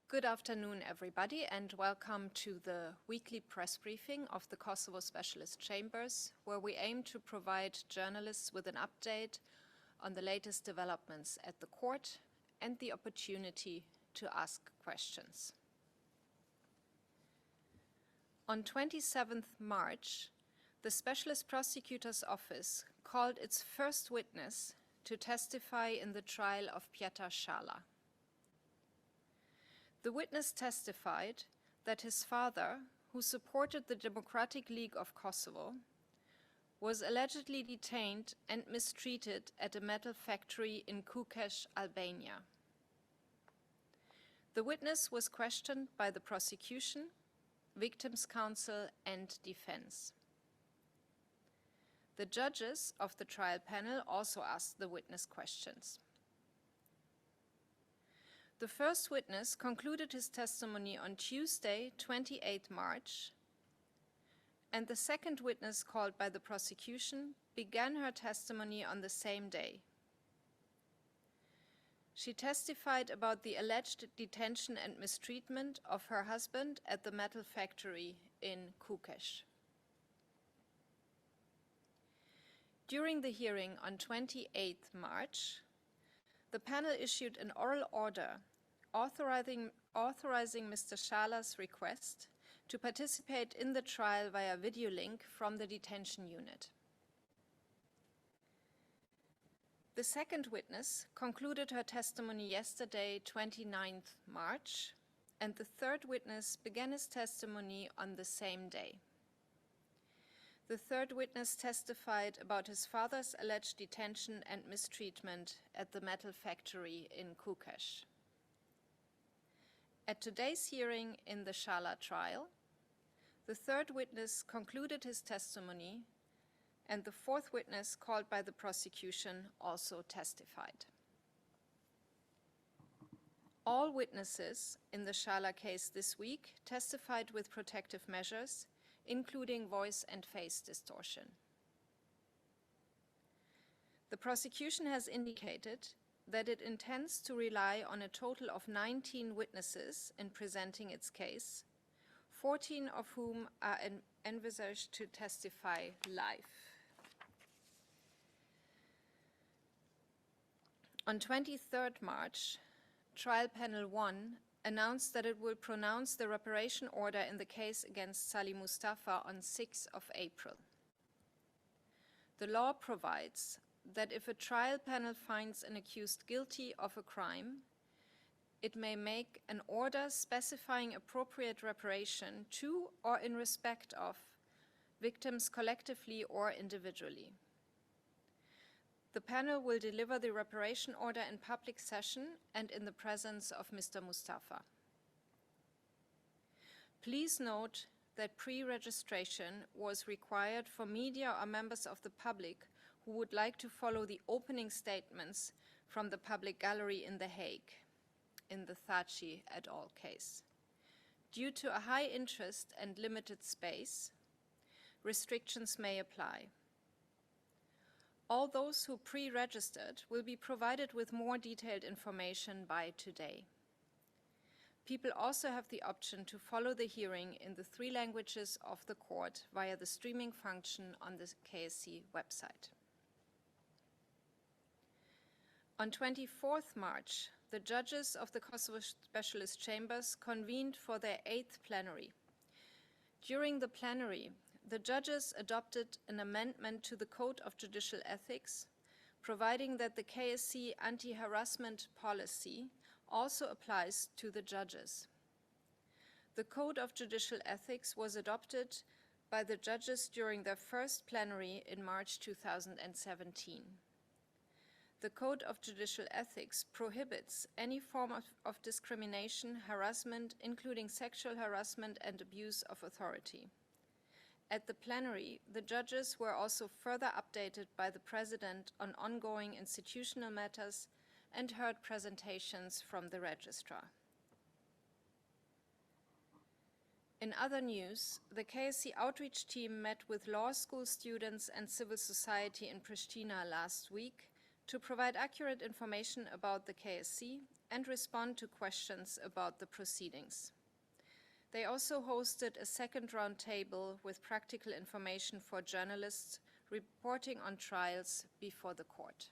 Good afternoon, everybody, and welcome to the weekly press briefing of the Kosovo Specialist Chambers, where we aim to provide journalists with an update on the latest developments at the court and the opportunity to ask questions. On 27th March, the Specialist Prosecutor's Office called its first witness to testify in the trial of Pietar Shala. The witness testified that his father, who supported the Democratic League of Kosovo, was allegedly detained and mistreated at a metal factory in Kukës, Albania. The witness was questioned by the prosecution, victims' counsel, and defense. The judges of the trial panel also asked the witness questions. The first witness concluded his testimony on Tuesday, 28 March, and the second witness called by the prosecution began her testimony on the same day. She testified about the alleged detention and mistreatment of her husband at the metal factory in Kukës. During the hearing on 28 March, the panel issued an oral order authorizing Mr. Shala's request to participate in the trial via video link from the detention unit. The second witness concluded her testimony yesterday, 29th March, and the third witness began his testimony on the same day. The third witness testified about his father's alleged detention and mistreatment at the metal factory in Kukës. At today's hearing in the Shala trial, the third witness concluded his testimony, and the fourth witness called by the prosecution also testified. All witnesses in the Shala case this week testified with protective measures, including voice and face distortion. The prosecution has indicated that it intends to rely on a total of 19 witnesses in presenting its case, 14 of whom are envisaged to testify live. On 23rd March, Trial Panel 1 announced that it will pronounce the reparation order in the case against Salih Mustafa on 6th of April. The law provides that if a trial panel finds an accused guilty of a crime, it may make an order specifying appropriate reparation to or in respect of victims collectively or individually. The panel will deliver the reparation order in public session and in the presence of Mr. Mustafa. Please note that pre-registration was required for media or members of the public who would like to follow the opening statements from the public gallery in The Hague, in the Thaci et al. Case. Due to a high interest and limited space, restrictions may apply. All those who pre-registered will be provided with more detailed information by today. People also have the option to follow the hearing in the 3 languages of the court via the streaming function on the KSC website. On 24th March, the judges of the Kosovo Specialist Chambers convened for their 8th plenary. During the plenary, the judges adopted an amendment to the Code of Judicial Ethics, providing that the KSC anti-harassment policy also applies to the judges. The Code of Judicial Ethics was adopted by the judges during their first plenary in March 2017. The Code of Judicial Ethics prohibits any form of discrimination, harassment, including sexual harassment and abuse of authority. At the plenary, the judges were also further updated by the President on ongoing institutional matters and heard presentations from the registrar. In other news, the KSC outreach team met with law school students and civil society in Pristina last week to provide accurate information about the KSC and respond to questions about the proceedings. They also hosted a second roundtable with practical information for journalists reporting on trials before the court.